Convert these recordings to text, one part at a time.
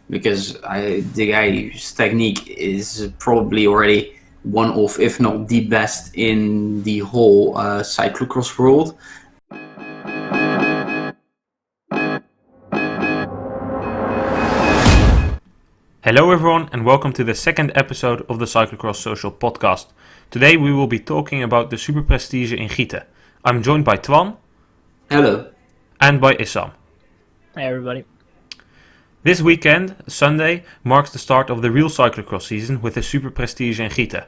because the guy's technique is probably already one of, if not the best in the whole cyclocross world. Hello everyone and welcome to the second episode of the Cyclocross Social podcast. Today we will be talking about the Superprestige in Gieten. I'm joined by Twan. Hello. And by Issam. Hey everybody. This weekend, Sunday, marks the start of the real cyclocross season with the Superprestige in Gieten.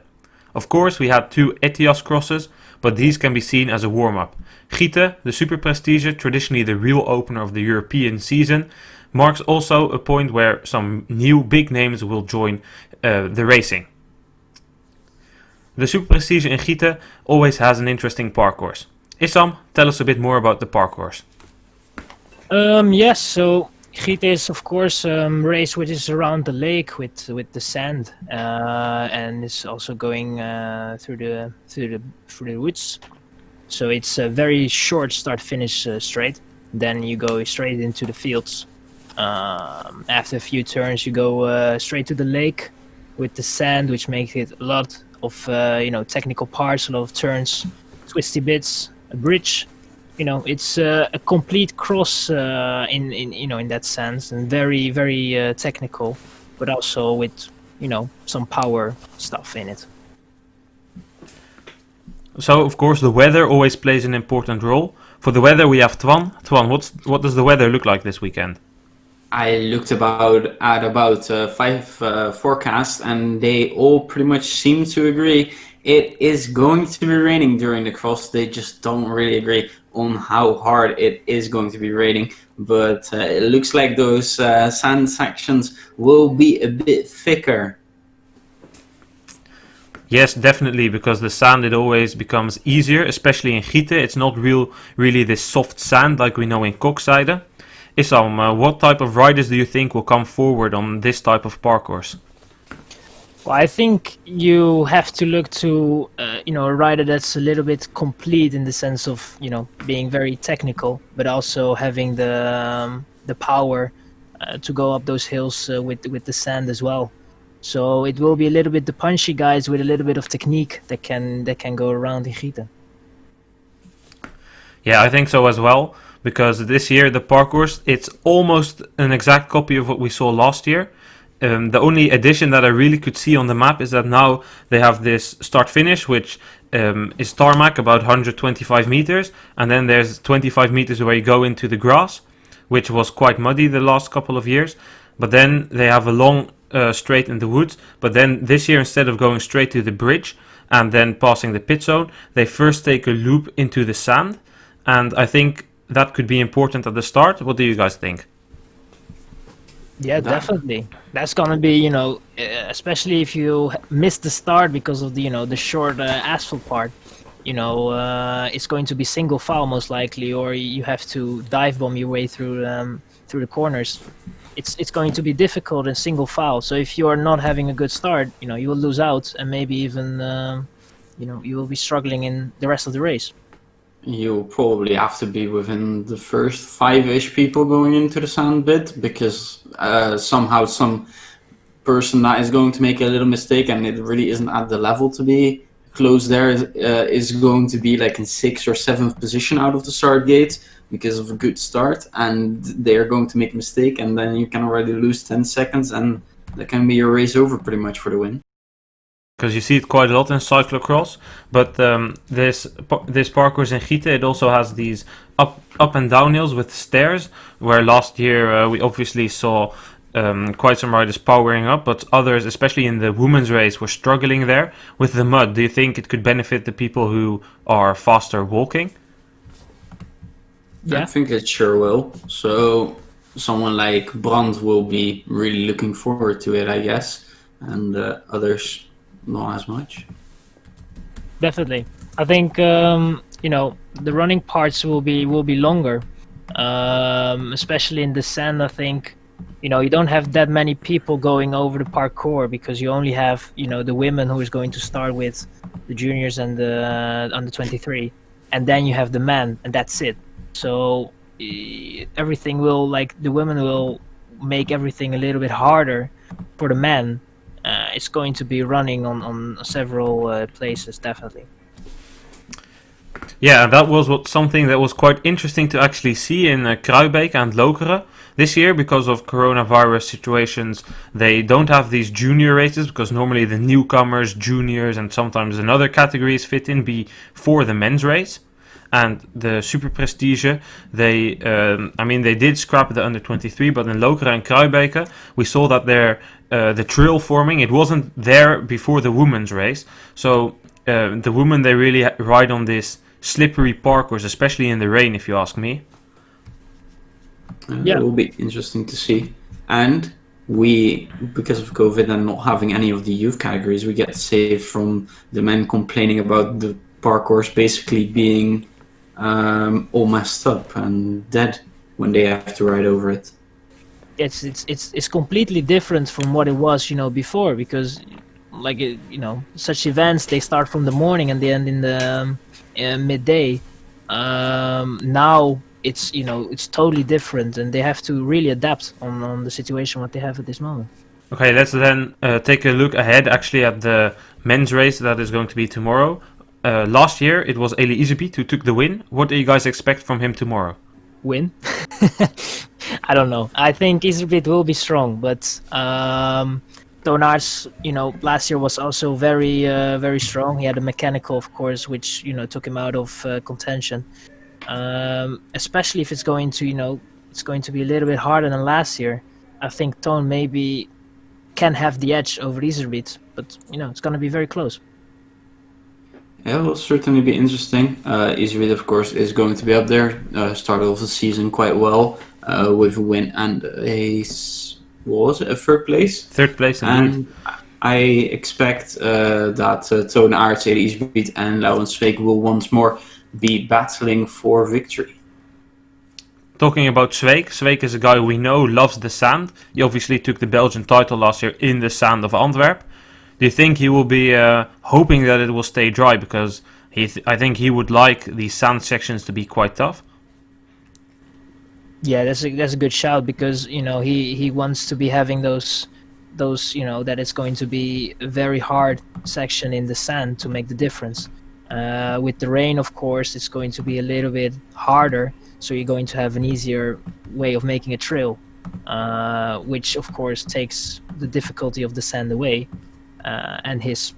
Of course, we had two Etias crosses, but these can be seen as a warm-up. Gieten, the Superprestige, traditionally the real opener of the European season, marks also a point where some new big names will join the racing. The Superprestige in Gieten always has an interesting parcours. Issam, tell us a bit more about the parcours. Yes, so Gieten is of course race which is around the lake with the sand, and it's also going through the woods. So it's a very short start-finish straight. Then you go straight into the fields. After a few turns, you go straight to the lake with the sand, which makes it a lot of technical parts, a lot of turns, twisty bits, a bridge. It's a complete cross in that sense, and very very technical, but also with some power stuff in it. So of course the weather always plays an important role. For the weather we have Twan. Twan, what does the weather look like this weekend? I looked at about 5 forecasts, and they all pretty much seem to agree it is going to be raining during the cross. They just don't really agree on how hard it is going to be raining, but it looks like those sand sections will be a bit thicker. Yes, definitely, because the sand, it always becomes easier, especially in Gieten. It's not really this soft sand like we know in Kokzijde. Issam, what type of riders do you think will come forward on this type of parcours? Well, I think you have to look to a rider that's a little bit complete in the sense of being very technical, but also having the power to go up those hills with the sand as well. So it will be a little bit the punchy guys with a little bit of technique that can go around in Gieten. Yeah, I think so as well. Because this year the parcours, it's almost an exact copy of what we saw last year. The only addition that I really could see on the map is that now they have this start-finish, which is tarmac, about 125 meters. And then there's 25 meters where you go into the grass, which was quite muddy the last couple of years. But then they have a long straight in the woods. But then this year, instead of going straight to the bridge and then passing the pit zone, they first take a loop into the sand. And I think that could be important at the start. What do you guys think? Yeah, definitely. That's gonna be, especially if you miss the start because of the short asphalt part. It's going to be single file most likely, or you have to dive bomb your way through the corners. It's going to be difficult in single file. So if you are not having a good start, you will lose out, and maybe even you will be struggling in the rest of the race. You'll probably have to be within the first 5-ish people going into the sand bit, because somehow some person that is going to make a little mistake and it really isn't at the level to be close there is going to be like in 6th or 7th position out of the start gate because of a good start, and they're going to make a mistake, and then you can already lose 10 seconds, and that can be your race over pretty much for the win. Because you see it quite a lot in cyclocross, but this parcours in Gieten, it also has these up and down hills with stairs, where last year we obviously saw quite some riders powering up, but others, especially in the women's race, were struggling there with the mud. Do you think it could benefit the people who are faster walking? Yeah. I think it sure will. So someone like Brand will be really looking forward to it, I guess, and others not as much. Definitely. I think the running parts will be longer, especially in the sand. I think you don't have that many people going over the parcours, because you only have the women who is going to start with the juniors and the under 23, and then you have the men, and that's it. So everything will, like, the women will make everything a little bit harder for the men, it's going to be running on several places, definitely. Yeah, and that was something that was quite interesting to actually see in Kruijbeek and Lokeren this year. Because of coronavirus situations, they don't have these junior races, because normally the newcomers, juniors, and sometimes another categories fit in before the men's race. And the Superprestige, they did scrap the under 23, but in Lokeren and Kruijbeek, we saw that the trail forming, it wasn't there before the women's race. So the women, they really ride on this slippery parcours, especially in the rain, if you ask me. It will be interesting to see. And we, because of COVID and not having any of the youth categories, we get saved from the men complaining about the parcours basically being all messed up and dead when they have to ride over it. It's completely different from what it was, before, because such events, they start from the morning and they end in the midday. Now it's totally different, and they have to really adapt on the situation what they have at this moment. Okay, let's then take a look ahead actually at the men's race that is going to be tomorrow. Last year it was Eli Iserbyt who took the win. What do you guys expect from him tomorrow? Win? I don't know. I think Iserbyt will be strong, but Tonaerts, last year was also very, very strong. He had a mechanical, of course, which took him out of contention. Especially if it's going to be a little bit harder than last year. I think Twan maybe can have the edge over Iserbyt, but it's going to be very close. Yeah, it will certainly be interesting. Iserbyt, of course, is going to be up there. Started off the season quite well with a win and a third place? Third place, indeed. And I expect that Tonaerts, Eli Iserbyt, and Laurens Zweek will once more be battling for victory. Talking about Zweek is a guy we know loves the sand. He obviously took the Belgian title last year in the sand of Antwerp. Do you think he will be hoping that it will stay dry? Because I think he would like the sand sections to be quite tough. Yeah, that's a good shout, because he wants to be having those that it's going to be a very hard section in the sand to make the difference. With the rain, of course, it's going to be a little bit harder, so you're going to have an easier way of making a trail, which of course takes the difficulty of the sand away, and his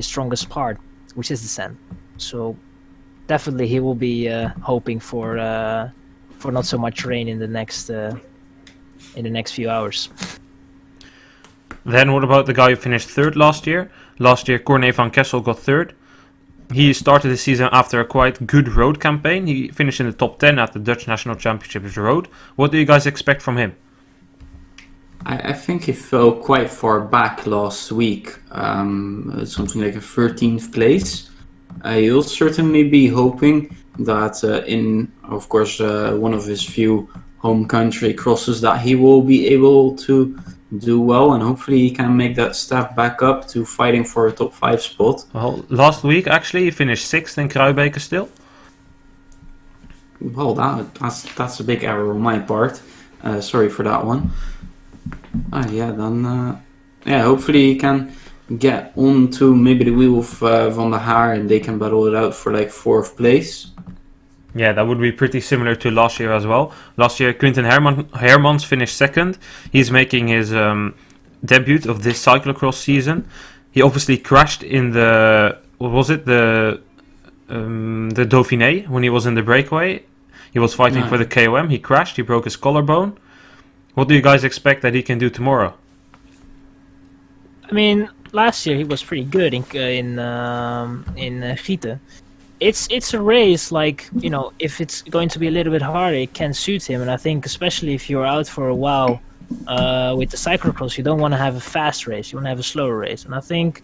strongest part, which is the sand. So definitely he will be hoping for not so much rain in the next few hours. Then what about the guy who finished third last year? Last year Corné van Kessel got third. He started the season after a quite good road campaign. He finished in the top 10 at the Dutch National Championships Road. What do you guys expect from him? I think he fell quite far back last week, something like a 13th place. He'll certainly be hoping that in, of course, one of his few home country crosses, that he will be able to do well, and hopefully he can make that step back up to fighting for a top 5 spot. Well, last week actually he finished 6th in Kruijbeek still. Well, that's a big error on my part. Sorry for that one. Hopefully he can get on to maybe the wheel of Van der Haar, and they can battle it out for like 4th place. Yeah, that would be pretty similar to last year as well. Last year, Quinten Hermans finished 2nd. He's making his debut of this cyclocross season. He obviously crashed in the Dauphiné when he was in the breakaway. He was fighting for the KOM. He crashed. He broke his collarbone. What do you guys expect that he can do tomorrow? I mean, last year he was pretty good in Gieten. It's a race, if it's going to be a little bit harder, it can suit him. And I think especially if you're out for a while with the cyclocross, you don't want to have a fast race. You want to have a slower race. And I think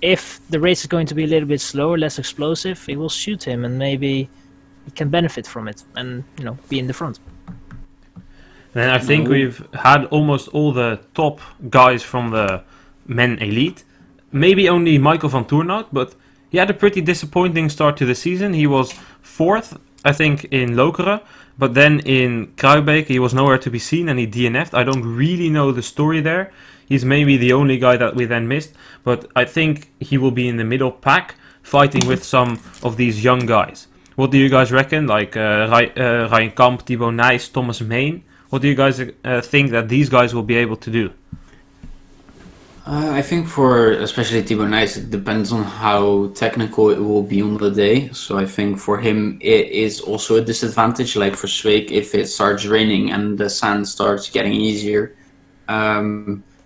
if the race is going to be a little bit slower, less explosive, it will suit him, and maybe he can benefit from it and be in the front. Then I think we've had almost all the top guys from the men elite. Maybe only Michael van Toornout, but he had a pretty disappointing start to the season. He was 4th, I think, in Lokeren, but then in Kruijbeek he was nowhere to be seen and he DNF'd. I don't really know the story there. He's maybe the only guy that we then missed, but I think he will be in the middle pack fighting with some of these young guys. What do you guys reckon? Like Ryan Kamp, Thibaut Nys, Thomas Main. What do you guys think that these guys will be able to do? I think for especially Thibaut Nys, it depends on how technical it will be on the day. So I think for him it is also a disadvantage. Like for Sveik, if it starts raining and the sand starts getting easier,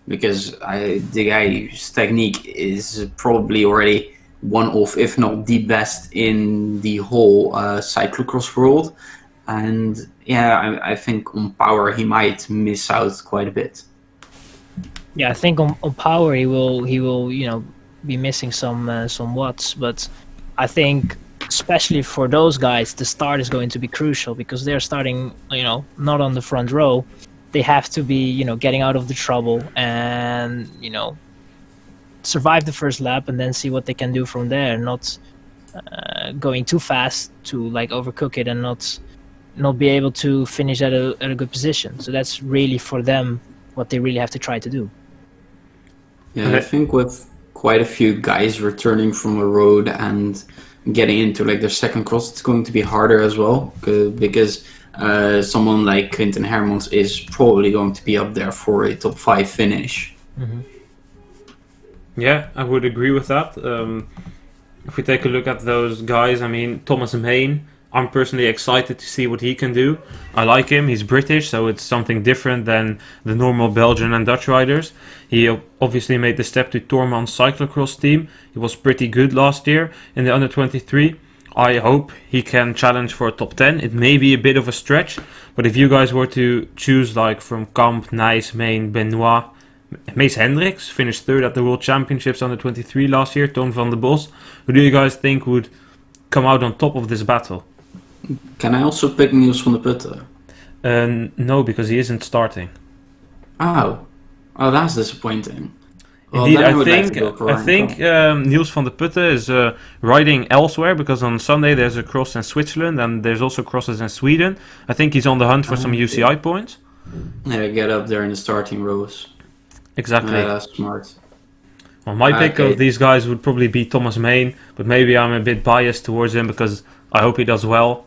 because the guy's technique is probably already one of, if not the best in the whole cyclocross world. And yeah, I think on power he might miss out quite a bit. Yeah, I think on power he will be missing some watts, but I think especially for those guys the start is going to be crucial because they're starting not on the front row. They have to be getting out of the trouble and survive the first lap and then see what they can do from there, not going too fast to like overcook it and not be able to finish at a good position. So that's really for them what they really have to try to do. Yeah, Okay. I think with quite a few guys returning from a road and getting into like their second cross, it's going to be harder as well because someone like Quinten Hermans is probably going to be up there for a top 5 finish. Mm-hmm. Yeah, I would agree with that. If we take a look at those guys, I mean, Thomas Main, I'm personally excited to see what he can do. I like him, he's British, so it's something different than the normal Belgian and Dutch riders. He obviously made the step to Torman's cyclocross team. He was pretty good last year in the under-23. I hope he can challenge for a top 10. It may be a bit of a stretch, but if you guys were to choose like from Kamp, Nys, Main, Benoit, Mees Hendricks finished third at the World Championships under-23 last year, Toon van der Bos, who do you guys think would come out on top of this battle? Can I also pick Niels van der Putten? No, because he isn't starting. Oh, that's disappointing. Well, Indeed, then I would like think to go for I Ryan think Kamp. Niels van der Putten is riding elsewhere because on Sunday there's a cross in Switzerland and there's also crosses in Sweden. I think he's on the hunt for some Okay. UCI points. Yeah, get up there in the starting rows. Exactly. Yeah, that's smart. Well, my pick Okay. of these guys would probably be Thomas Main, but maybe I'm a bit biased towards him because I hope he does well.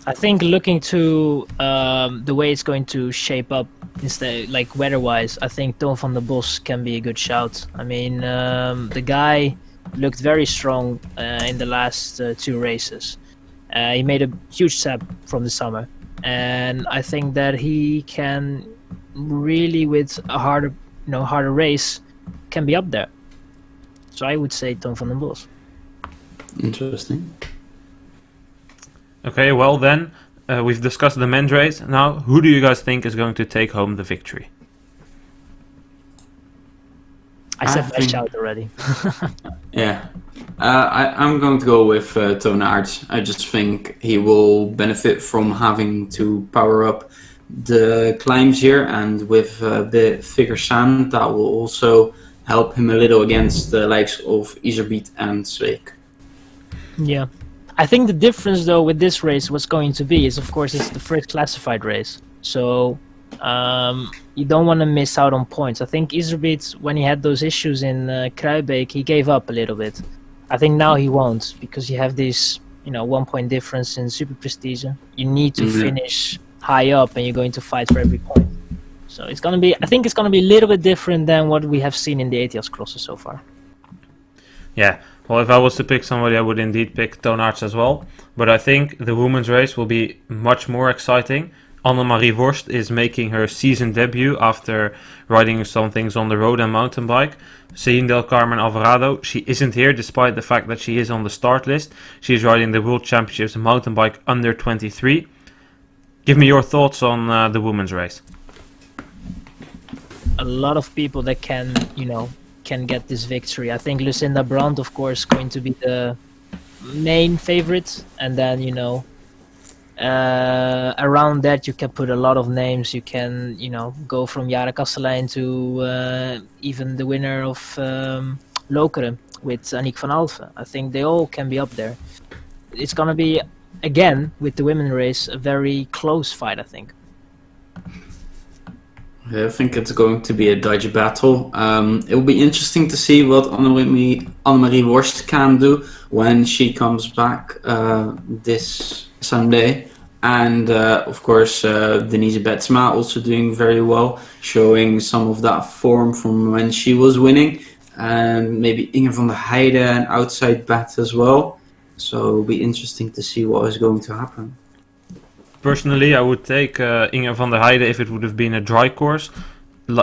I think looking to the way it's going to shape up, instead, like weather-wise, I think Toon van der Bos can be a good shout. I mean, the guy looked very strong in the last 2 races. He made a huge step from the summer, and I think that he can really, with a harder race, can be up there. So I would say Toon van der Bos. Interesting. Okay, well then, we've discussed the men's race. Now, who do you guys think is going to take home the victory? I said my think- shout already. Yeah. I'm going to go with Toon Aerts. I just think he will benefit from having to power up the climbs here, and with a bit thicker sand, that will also help him a little against the likes of Iserbiet and Zweek. Yeah. I think the difference though with this race what's going to be is of course it's the first classified race. So you don't want to miss out on points. I think Iserbiet, when he had those issues in Kruijbeek, he gave up a little bit. I think now he won't, because you have this 1 point difference in Superprestige. You need to finish high up and you're going to fight for every point. So I think it's gonna be a little bit different than what we have seen in the ATS crosses so far. Yeah, well, if I was to pick somebody, I would indeed pick Toon Aerts as well. But I think the women's race will be much more exciting. Annemarie Worst is making her season debut after riding some things on the road and mountain bike. Celine Del Carmen Alvarado, she isn't here despite the fact that she is on the start list. She is riding the World Championships mountain bike under 23. Give me your thoughts on the women's race. A lot of people that can get this victory. I think Lucinda Brandt, of course, going to be the main favorite, and then around that you can put a lot of names. You can go from Jara Kastelein to even the winner of Lokeren with Aniek van Alphen. I think they all can be up there. It's gonna be again, with the women race, a very close fight, I think. Yeah, I think it's going to be a Dutch battle. It will be interesting to see what Annemarie Worst can do when she comes back this Sunday. And of course, Denise Betsma also doing very well, showing some of that form from when she was winning. And maybe Inge van der Heide an outside bat as well. So it'll be interesting to see what is going to happen. Personally, I would take Inge van der Heide if it would have been a dry course.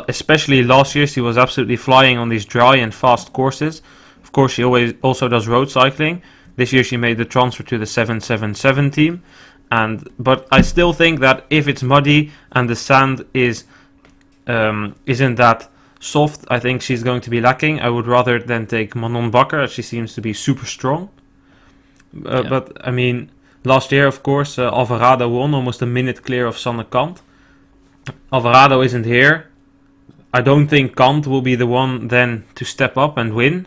Especially last year, she was absolutely flying on these dry and fast courses. Of course, she always also does road cycling. This year, she made the transfer to the 777 team. But I still think that if it's muddy and the sand isn't that soft, I think she's going to be lacking. I would rather than take Manon Bakker, as she seems to be super strong. But I mean, last year, of course, Alvarado won, almost a minute clear of Sanne Kant. Alvarado isn't here. I don't think Kant will be the one then to step up and win.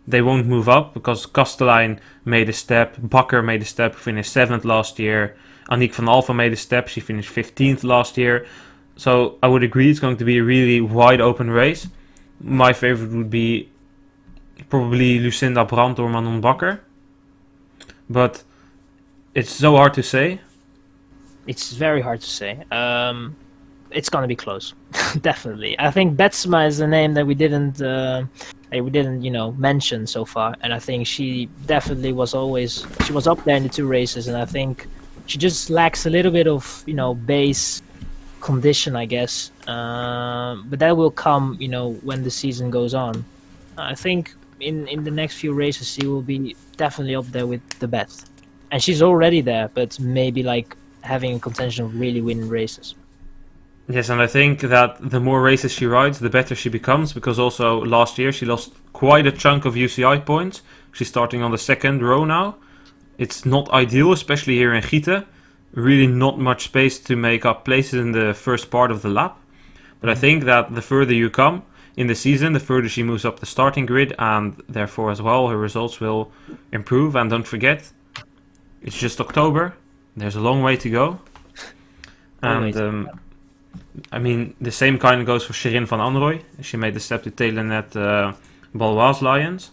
They won't move up because Kastelein made a step, Bakker made a step, finished 7th last year. Aniek van Alphen made a step, she finished 15th last year. So I would agree it's going to be a really wide open race. My favorite would be probably Lucinda Brandt or Manon Bakker. But it's so hard to say. It's very hard to say. It's gonna be close, definitely. I think Betsma is a name that we didn't mention so far, and I think she definitely was up there in the 2 races, and I think she just lacks a little bit of base condition, I guess. But that will come, when the season goes on. I think in the next few races she will be definitely up there with the best, and she's already there, but maybe like having a contention of really winning races. Yes, and I think that the more races she rides, the better she becomes, because also last year she lost quite a chunk of UCI points. She's starting on the 2nd row now. It's not ideal, especially here in Gieten. Really not much space to make up places in the first part of the lap. But I think that the further you come in the season, the further she moves up the starting grid, and therefore as well her results will improve. And don't forget, it's just October. There's a long way to go. And I mean, the same kind of goes for Shirin van Anrooy. She made the step to Telenet Baloise Lions.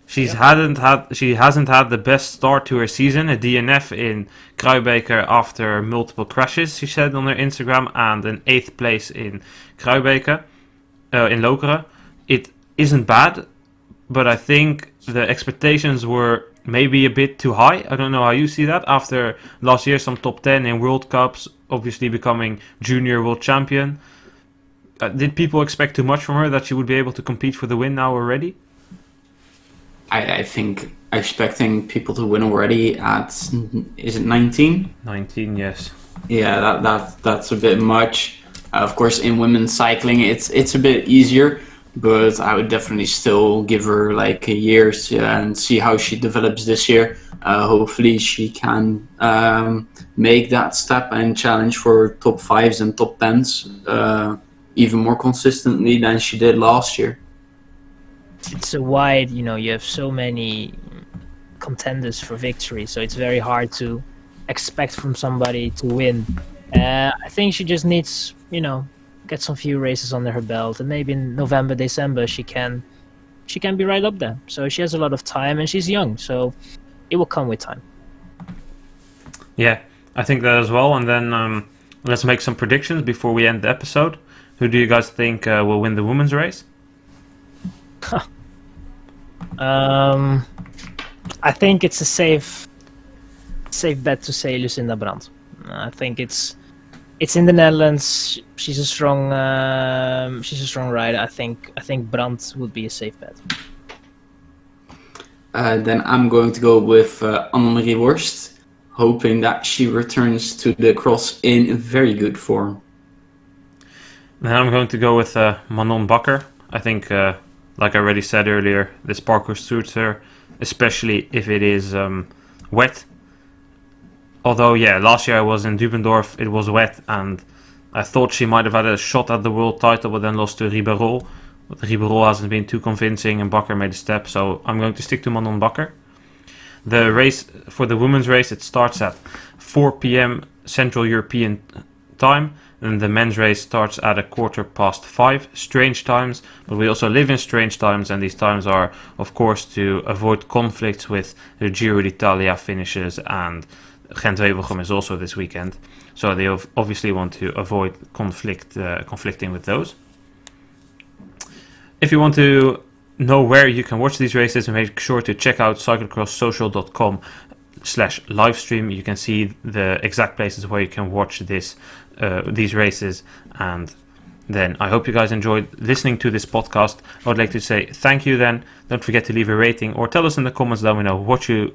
She hasn't had the best start to her season. A DNF in Kruijbeke after multiple crashes, she said on her Instagram, and an 8th place in Kruijbeke, in Lokeren. It isn't bad, but I think the expectations were maybe a bit too high. I don't know how you see that. After last year, some top 10 in World Cups, obviously becoming junior world champion. Did people expect too much from her, that she would be able to compete for the win now already? I think expecting people to win already at, is it 19? 19, yes. Yeah, that's a bit much. Of course, in women's cycling, it's a bit easier, but I would definitely still give her like a year and see how she develops this year. Hopefully, she can make that step and challenge for top 5s and top 10s even more consistently than she did last year. It's a wide, you have so many contenders for victory, so it's very hard to expect from somebody to win. I think she just needs, get some few races under her belt, and maybe in November, December she can be right up there. So she has a lot of time, and she's young, so it will come with time. Yeah, I think that as well. And then let's make some predictions before we end the episode. Who do you guys think will win the women's race? I think it's a safe bet to say Lucinda Brandt. I think it's in the Netherlands. She's a strong rider. I think Brandt would be a safe bet. Then I'm going to go with Annemarie Worst, hoping that she returns to the cross in very good form. Then I'm going to go with Manon Bakker. I think, like I already said earlier, this parcours suits her, especially if it is wet. Although, yeah, last year I was in Dubendorf, it was wet, and I thought she might have had a shot at the world title, but then lost to Ribeirol. But Ribeirol hasn't been too convincing, and Bakker made a step, so I'm going to stick to Manon Bakker. The race for the women's race, it starts at 4 p.m. Central European time, and the men's race starts at 5:15 strange times. But we also live in strange times, and these times are, of course, to avoid conflicts with the Giro d'Italia finishes, and Gent-Wevelgem is also this weekend. So they obviously want to avoid conflicting with those. If you want to know where you can watch these races, make sure to check out cyclocrosssocial.com/livestream. You can see the exact places where you can watch these races. And then I hope you guys enjoyed listening to this podcast. I would like to say thank you then. Don't forget to leave a rating or tell us in the comments down below what you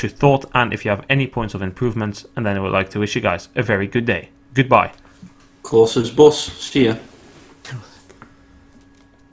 thought and if you have any points of improvements. And then I would like to wish you guys a very good day. Goodbye. Cross is boss. See ya.